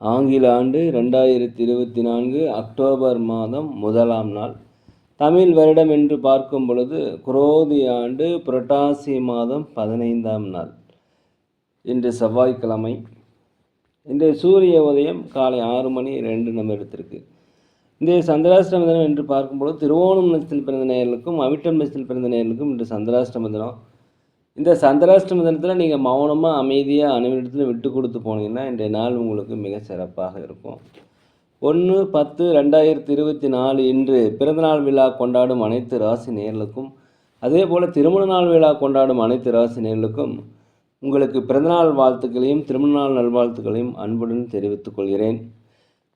ஆங்கில ஆண்டு 2024 அக்டோபர் மாதம் 1ஆம் நாள். தமிழ் வருடம் என்று பார்க்கும் பொழுது குரோதி ஆண்டு புரட்டாசி மாதம் 15ஆம் நாள். இன்று செவ்வாய்க்கிழமை. இன்றைய சூரிய உதயம் காலை 6:02 இன்றைய சந்திராஷ்டம தினம் என்று பார்க்கும்பொழுது திருவோணம் நட்சத்திரத்தில் பிறந்த நேயர்களுக்கும் அவிட்டம் நட்சத்திரத்தில் பிறந்த நேயர்களுக்கும் இன்று சந்திராஷ்டம தினம். இந்த சந்திராஷ்டம தினத்தில் நீங்கள் மௌனமாக அமைதியாக அனைவரிடத்துல விட்டு கொடுத்து போனீங்கன்னா இன்றைய நாள் உங்களுக்கு மிக சிறப்பாக இருக்கும். 1/10/2024 இன்று பிறந்தநாள் விழா கொண்டாடும் அனைத்து ராசி நேயர்களுக்கும், அதே போல் திருமண நாள் விழா கொண்டாடும் அனைத்து ராசி நேயர்களுக்கும் உங்களுக்கு பிறந்தநாள் வாழ்த்துக்களையும் திருமண நாள் நல்வாழ்த்துக்களையும் அன்புடன் தெரிவித்துக் கொள்கிறேன்.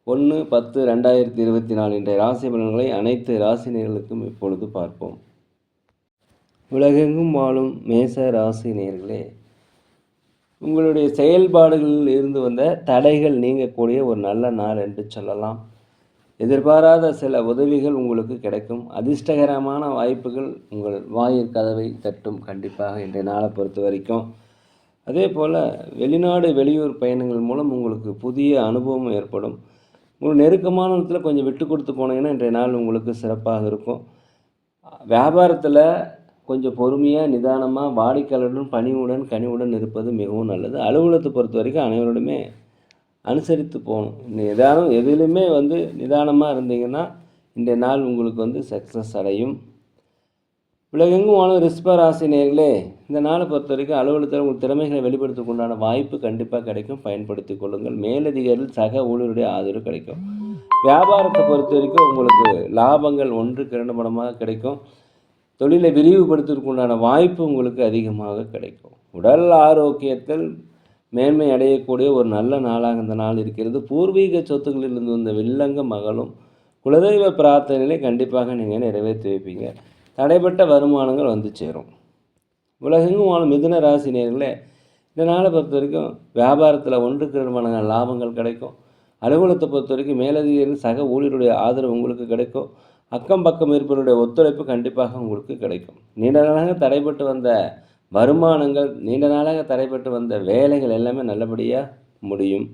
1/10/2024 இன்றைய ராசி பலன்களை அனைத்து ராசி நேயர்களுக்கும் இப்பொழுது பார்ப்போம். உலகெங்கும் வாழும் மேச ராசி நேயர்களே, உங்களுடைய செயல்பாடுகளில் இருந்து வந்த தடைகள் நீங்கக்கூடிய ஒரு நல்ல நாள் என்று சொல்லலாம். எதிர்பாராத சில உதவிகள் உங்களுக்கு கிடைக்கும். அதிர்ஷ்டகரமான வாய்ப்புகள் உங்கள் வாயில் கதவை தட்டும். கண்டிப்பாக இன்றைய நாளை பொறுத்த வரைக்கும். அதே போல் வெளிநாடு வெளியூர் பயணங்கள் மூலம் உங்களுக்கு புதிய அனுபவம் ஏற்படும். உங்களுக்கு நெருக்கமான இடத்துல கொஞ்சம் விட்டு கொடுத்து போனீங்கன்னா இன்றைய நாள் உங்களுக்கு சிறப்பாக இருக்கும். வியாபாரத்தில் கொஞ்சம் பொறுமையாக நிதானமாக வாடிக்கையாளருடன் பணிவுடன் கனிவுடன் இருப்பது மிகவும் நல்லது. அலுவலகத்தை பொறுத்த வரைக்கும் அனைவருடமே அனுசரித்து போகணும். எதிலுமே நிதானமாக இருந்தீங்கன்னா இன்றைய நாள் உங்களுக்கு சக்ஸஸ் அடையும். உலகெங்கும் வாழும் ரிஷப ராசி நேயர்களே, இந்த நாளை பொறுத்த வரைக்கும் அலுவலகத்தில் உங்கள் திறமைகளை வெளிப்படுத்துவதற்கு உண்டான வாய்ப்பு கண்டிப்பாக கிடைக்கும். பயன்படுத்தி கொள்ளுங்கள். மேலதிகாரிகள் சக ஊழியருடைய ஆதரவு கிடைக்கும். வியாபாரத்தை பொறுத்த வரைக்கும் உங்களுக்கு லாபங்கள் 1-2 மடமாக கிடைக்கும். தொழிலை விரிவுபடுத்துவதற்கு உண்டான வாய்ப்பு உங்களுக்கு அதிகமாக கிடைக்கும். உடல் ஆரோக்கியத்தில் மேன்மை அடையக்கூடிய ஒரு நல்ல நாளாக இந்த நாள் இருக்கிறது. பூர்வீக சொத்துக்களிலிருந்து வந்த வில்லங்க மகளும் குலதெய்வ பிரார்த்தனைகளை கண்டிப்பாக நீங்கள் நிறைவேற்றி வைப்பீங்க. தடைப்பட்ட வருமானங்கள் வந்து சேரும். உலகெங்கும் வாழும் மிதுன ராசி நேயர்களே, இந்த நாளை பொறுத்த வரைக்கும் வியாபாரத்தில் 1-2 மடங்கு லாபங்கள் கிடைக்கும். அலுவலகத்தை பொறுத்த வரைக்கும் மேலதிகாரிகள் சக ஊழியருடைய ஆதரவு உங்களுக்கு கிடைக்கும். அக்கம் பக்கம் இருப்பவருடைய ஒத்துழைப்பு கண்டிப்பாக உங்களுக்கு கிடைக்கும். நீண்ட நாளாக தடைப்பட்டு வந்த வருமானங்கள், நீண்ட நாளாக தடைப்பட்டு வந்த வேலைகள் எல்லாமே நல்லபடியாக முடியும்.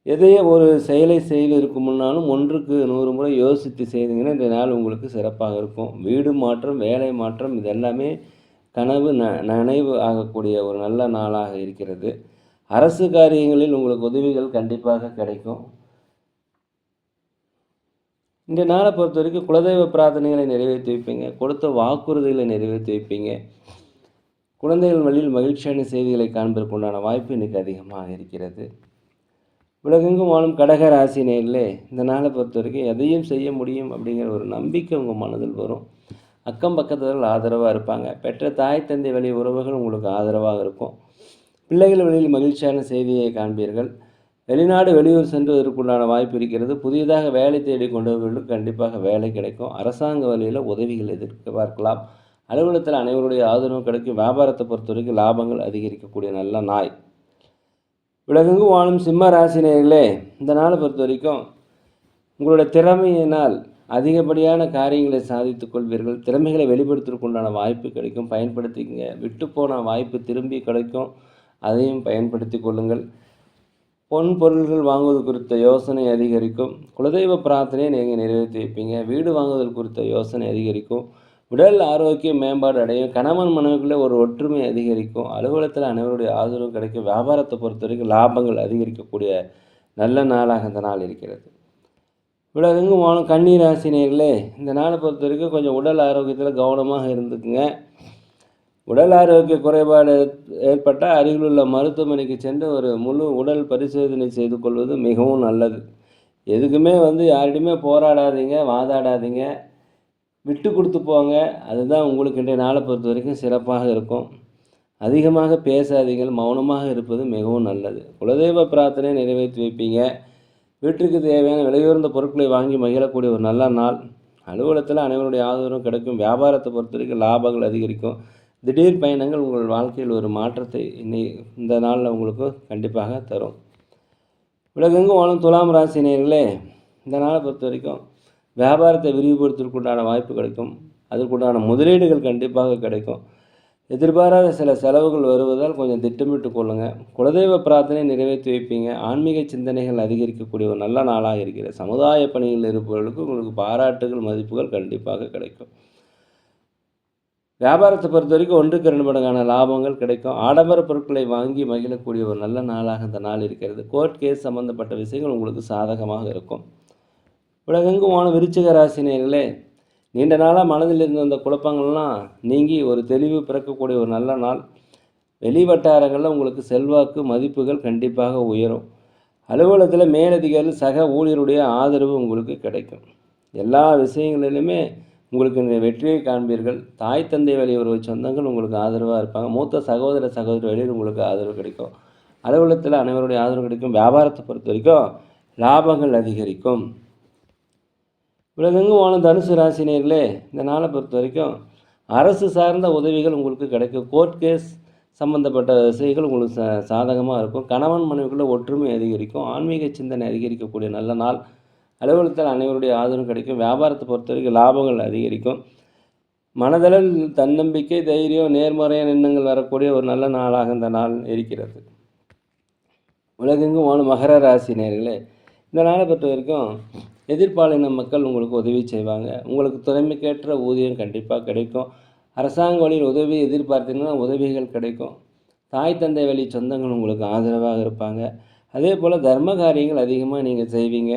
எதையே ஒரு செயலை செய்து இருக்கும் முன்னாலும் 100 முறை யோசித்து செய்தீங்கன்னா இந்த நாள் உங்களுக்கு சிறப்பாக இருக்கும். வீடு மாற்றம், வேலை மாற்றம் இதெல்லாமே கனவு நனைவு ஆகக்கூடிய ஒரு நல்ல நாளாக இருக்கிறது. அரசு காரியங்களில் உங்களுக்கு உதவிகள் கண்டிப்பாக கிடைக்கும். இந்த நாளை பொறுத்த வரைக்கும் குலதெய்வ பிரார்த்தனைகளை நிறைவேற்றி வைப்பீங்க. கொடுத்த வாக்குறுதிகளை நிறைவேற்றி வைப்பீங்க. குழந்தைகள் வழியில் மகிழ்ச்சியான செய்திகளை காண்பதற்குண்டான வாய்ப்பு இன்றைக்கி அதிகமாக இருக்கிறது. உலகெங்கும் வாழும் கடக ராசி நேயர்களே, இந்த நாளை பொறுத்த வரைக்கும் எதையும் செய்ய முடியும் அப்படிங்கிற ஒரு நம்பிக்கை உங்கள் மனதில் வரும். அக்கம் பக்கத்தவர்கள் ஆதரவாக இருப்பாங்க. பெற்ற தாய் தந்தை வழி உறவுகள் உங்களுக்கு ஆதரவாக இருக்கும். பிள்ளைகள் வழியில் மகிழ்ச்சியான செய்தியை காண்பீர்கள். வெளிநாடு வெளியூர் சென்றுவதற்குண்டான வாய்ப்பு இருக்கிறது. புதியதாக வேலை தேடி கொண்டவர்களுக்கு கண்டிப்பாக வேலை கிடைக்கும். அரசாங்க வழியில் உதவிகள் எதிர்பார்க்கலாம். அலுவலகத்தில் அனைவருடைய ஆதரவும் கிடைக்கும். வியாபாரத்தை பொறுத்த வரைக்கும் லாபங்கள் அதிகரிக்கக்கூடிய நல்ல நாள். உலகெங்கும் வாழும் சிம்ம ராசி நேயர்களே, இந்த நாளை பொறுத்த வரைக்கும் உங்களுடைய திறமையினால் அதிகப்படியான காரியங்களை சாதித்துக் கொள்வீர்கள். திறமைகளை வெளிப்படுத்துவதற்குண்டான வாய்ப்பு கிடைக்கும். பயன்படுத்திக்கங்க. விட்டு போன வாய்ப்பு திரும்பி கிடைக்கும். அதையும் பயன்படுத்தி கொள்ளுங்கள். பொன் பொருள்கள் வாங்குவது குறித்த யோசனை அதிகரிக்கும். குலதெய்வ பிரார்த்தனையை நீங்கள் நிறைவேற்றி வைப்பீங்க. வீடு வாங்குவதல் குறித்த யோசனை அதிகரிக்கும். உடல் ஆரோக்கியம் மேம்பாடு அடையும். கணவன் மனைவிக்குள்ளே ஒரு ஒற்றுமை அதிகரிக்கும். அலுவலகத்தில் அனைவருடைய ஆதரவு கிடைக்கும். வியாபாரத்தை பொறுத்த வரைக்கும் லாபங்கள் அதிகரிக்கக்கூடிய நல்ல நாளாக இந்த நாள் இருக்கிறது. உலகெங்கும் வாழும் கன்னி ராசி நேயர்களே, இந்த நாளை பொறுத்த வரைக்கும் கொஞ்சம் உடல் ஆரோக்கியத்தில் கவனமாக இருந்துக்குங்க. உடல் ஆரோக்கிய குறைபாடு ஏற்பட்டால் அருகிலுள்ள மருத்துவமனைக்கு சென்று ஒரு முழு உடல் பரிசோதனை செய்து கொள்வது மிகவும் நல்லது. எதுக்குமே யாரிடையுமே போராடாதீங்க, வாதாடாதீங்க, விட்டு கொடுத்து போங்க. அதுதான் உங்களுக்கு இன்றைய நாளை பொறுத்த வரைக்கும் சிறப்பாக இருக்கும். அதிகமாக பேசாதீங்கள், மௌனமாக இருப்பது மிகவும் நல்லது. குலதெய்வ பிரார்த்தனை நிறைவேற்றி வைப்பீங்க. வீட்டுக்கு தேவையான விலையுயர்ந்த பொருட்களை வாங்கி மகிழக்கூடிய ஒரு நல்ல நாள். அலுவலகத்தில் அனைவருடைய ஆதரவும் கிடைக்கும். வியாபாரத்தை பொறுத்த வரைக்கும் லாபங்கள் அதிகரிக்கும். திடீர் பயணங்கள் உங்கள் வாழ்க்கையில் ஒரு மாற்றத்தை இந்த நாளில் உங்களுக்கு கண்டிப்பாக தரும். உலகெங்கும் வாழும் துலாம் ராசி நேயர்களே, இந்த நாளை பொறுத்த வரைக்கும் வியாபாரத்தை விரிவுபடுத்துவதற்குண்டான வாய்ப்பு கிடைக்கும். அதற்குண்டான முதலீடுகள் கண்டிப்பாக கிடைக்கும். எதிர்பாராத சில செலவுகள் வருவதால் கொஞ்சம் திட்டமிட்டு கொள்ளுங்கள். குலதெய்வ பிரார்த்தனை நிறைவேற்றி வைப்பீங்க. ஆன்மீக சிந்தனைகள் அதிகரிக்கக்கூடிய ஒரு நல்ல நாளாக இருக்கிறது. சமுதாய பணிகளில் இருப்பவர்களுக்கு உங்களுக்கு பாராட்டுகள், மதிப்புகள் கண்டிப்பாக கிடைக்கும். வியாபாரத்தை பொறுத்த வரைக்கும் 1க்கு 2 மடங்கான லாபங்கள் கிடைக்கும். ஆடம்பர பொருட்களை வாங்கி மகிழக்கூடிய ஒரு நல்ல நாளாக இந்த நாள் இருக்கிறது. கோர்ட் கேஸ் சம்பந்தப்பட்ட விஷயங்கள் உங்களுக்கு சாதகமாக இருக்கும். உலகெங்கும் வாழும் விருச்சிக ராசினியர்களே, நீண்ட நாளாக மனதில் இருந்த அந்த குழப்பங்கள்லாம் நீங்கி ஒரு தெளிவு பிறக்கக்கூடிய ஒரு நல்ல நாள். வெளி வட்டாரங்களில் உங்களுக்கு செல்வாக்கு, மதிப்புகள் கண்டிப்பாக உயரும். அலுவலகத்தில் மேலதிகாரிகள், சக ஊழியருடைய ஆதரவு உங்களுக்கு கிடைக்கும். எல்லா விஷயங்களிலுமே உங்களுக்கு வெற்றியை காண்பீர்கள். தாய் தந்தை வழி ஒரு சொந்தங்கள் உங்களுக்கு ஆதரவாக இருப்பாங்க. மூத்த சகோதர சகோதரி வழியில் உங்களுக்கு ஆதரவு கிடைக்கும். அலுவலகத்தில் அனைவருடைய ஆதரவு கிடைக்கும். வியாபாரத்தை பொறுத்த வரைக்கும் லாபங்கள் அதிகரிக்கும். உலகெங்கும் வாழும் தனுசு ராசினியர்களே, இந்த நாளை பொறுத்த வரைக்கும் அரசு சார்ந்த உதவிகள் உங்களுக்கு கிடைக்கும். கோர்ட் கேஸ் சம்பந்தப்பட்ட விஷயங்கள் உங்களுக்கு சாதகமாக இருக்கும். கணவன் மனைவிக்குள்ள ஒற்றுமை அதிகரிக்கும். ஆன்மீக சிந்தனை அதிகரிக்கக்கூடிய நல்ல நாள். அலுவலகத்தில் அனைவருடைய ஆதரவு கிடைக்கும். வியாபாரத்தை பொறுத்த வரைக்கும் லாபங்கள் அதிகரிக்கும். மனதளவில் தன்னம்பிக்கை, தைரியம், நேர்மறையான எண்ணங்கள் வரக்கூடிய ஒரு நல்ல நாளாக இந்த நாள் இருக்கிறது. உலகெங்கும் வாழும் மகர ராசி நேயர்களே, இந்த நாளை பொறுத்த வரைக்கும் எதிர்பாலின மக்கள் உங்களுக்கு உதவி செய்வாங்க. உங்களுக்கு திறமைக்கேற்ற ஊதியம் கண்டிப்பாக கிடைக்கும். அரசாங்க வழியில் உதவி எதிர்பார்த்தீங்கன்னா உதவிகள் கிடைக்கும். தாய் தந்தை வழி சொந்தங்கள் உங்களுக்கு ஆதரவாக இருப்பாங்க. அதே போல் தர்ம காரியங்கள் அதிகமாக நீங்கள் செய்வீங்க.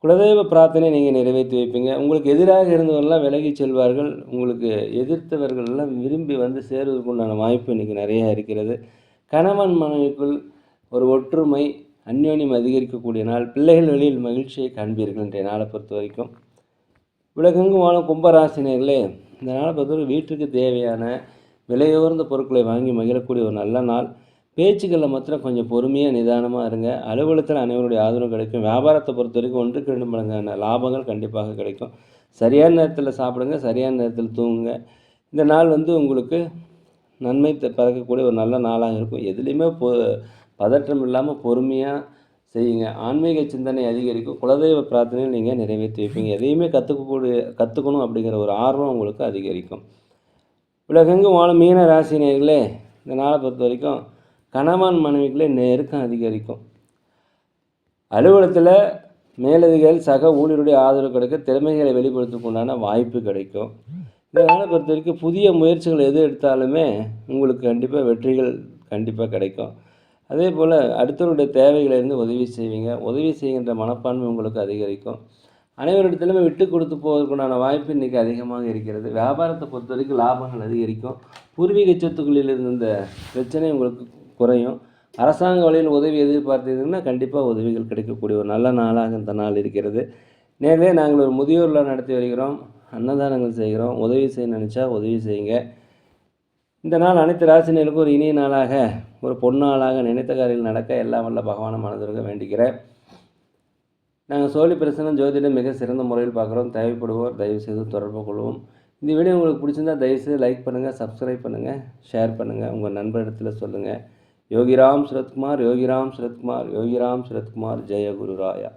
குலதெய்வ பிரார்த்தனை நீங்கள் நிறைவேற்றி வைப்பீங்க. உங்களுக்கு எதிராக இருந்தவர்கள்லாம் விலகி செல்வார்கள். உங்களுக்கு எதிர்த்தவர்கள்லாம் விரும்பி வந்து சேருவதற்கு உண்டான வாய்ப்பு இன்றைக்கி நிறையா இருக்கிறது. கணவன் மனைவிக்குள் ஒரு ஒற்றுமை, அந்யோன்யம் அதிகரிக்கக்கூடிய நாள். பிள்ளைகள் வழியில் மகிழ்ச்சியை காண்பீர்கள் இன்றைய நாளை பொறுத்த வரைக்கும். உலகெங்கும் வாழும் கும்பராசினியர்களே, இந்த நாளை பொறுத்தவரை வீட்டுக்கு தேவையான விலையுயர்ந்த பொருட்களை வாங்கி மகிழக்கூடிய ஒரு நல்ல நாள். பேச்சுக்களில் மாத்திரம் கொஞ்சம் பொறுமையாக நிதானமாக இருங்க. அலுவலகத்தில் அனைவருடைய ஆதரவு கிடைக்கும். வியாபாரத்தை பொறுத்த வரைக்கும் 1க்கு 2 மடங்கான லாபங்கள் கண்டிப்பாக கிடைக்கும். சரியான நேரத்தில் சாப்பிடுங்க, சரியான நேரத்தில் தூங்குங்க. இந்த நாள் உங்களுக்கு நன்மை பறக்கக்கூடிய ஒரு நல்ல நாளாக இருக்கும். எதுலேயுமே பதற்றம் இல்லாமல் பொறுமையாக செய்யுங்க. ஆன்மீக சிந்தனை அதிகரிக்கும். குலதெய்வ பிரார்த்தனையை நீங்கள் நிறைவேற்றி வைப்பீங்க. எதையுமே கற்றுக்கணும் அப்படிங்கிற ஒரு ஆர்வம் உங்களுக்கு அதிகரிக்கும். உலகெங்கும் வாழும் மீன ராசினியர்களே, இந்த நாளை பொறுத்த வரைக்கும் கணவன் மனைவிகளே நெருக்கம் அதிகரிக்கும். அலுவலகத்தில் மேலதிகாரி சக ஊழியருடைய ஆதரவு கிடைக்க திறமைகளை வெளிப்படுத்துவதற்குண்டான வாய்ப்பு கிடைக்கும். இந்த நாளை பொறுத்த வரைக்கும் புதிய முயற்சிகள் எது எடுத்தாலுமே உங்களுக்கு கண்டிப்பாக வெற்றிகள் கண்டிப்பாக கிடைக்கும். அதே போல் அடுத்தவருடைய தேவைகளிலிருந்து உதவி செய்வீங்க. உதவி செய்கின்ற மனப்பான்மை உங்களுக்கு அதிகரிக்கும். அனைவரிடத்திலுமே விட்டு கொடுத்து போவதற்குண்டான வாய்ப்பு இன்றைக்கி அதிகமாக இருக்கிறது. வியாபாரத்தை பொறுத்த வரைக்கும் லாபங்கள் அதிகரிக்கும். பூர்வீக சொத்துக்களில் இருந்த பிரச்சனை உங்களுக்கு குறையும். அரசாங்க வழியில் உதவி எதிர்பார்த்தீங்கன்னா கண்டிப்பாக உதவிகள் கிடைக்கக்கூடிய ஒரு நல்ல நாளாக இந்த நாள் இருக்கிறது. நேரே நாங்கள் ஒரு முதியோர்லாம் நடத்தி வருகிறோம். அன்னதானங்கள் செய்கிறோம். உதவி செய்ய நினச்சா உதவி செய்யுங்க. இந்த நாள் அனைத்து ராசினியர்களுக்கும் ஒரு இனிய நாளாக, ஒரு பொன்னாளாக, நினைத்த காரியங்கள் நடக்க எல்லாம் வல்ல பகவான மனதிற்க வேண்டிக்கிறேன். நாங்கள் சோழி பிரசனம் ஜோதிடம் மிக சிறந்த முறையில் பார்க்குறோம். தேவைப்படுவோர் தயவுசெய்து தொடர்பு கொள்வோம். இந்த வீடியோ உங்களுக்கு பிடிச்சிருந்தா தயவுசெய்து லைக் பண்ணுங்கள், சப்ஸ்கிரைப் பண்ணுங்கள், ஷேர் பண்ணுங்கள், உங்கள் நண்பரிடத்தில் சொல்லுங்கள். யோகிராம் சுரத்குமார், யோகிராம் சுரத்குமார், யோகிராம் சுரத்குமார். ஜெய குரு ராயா.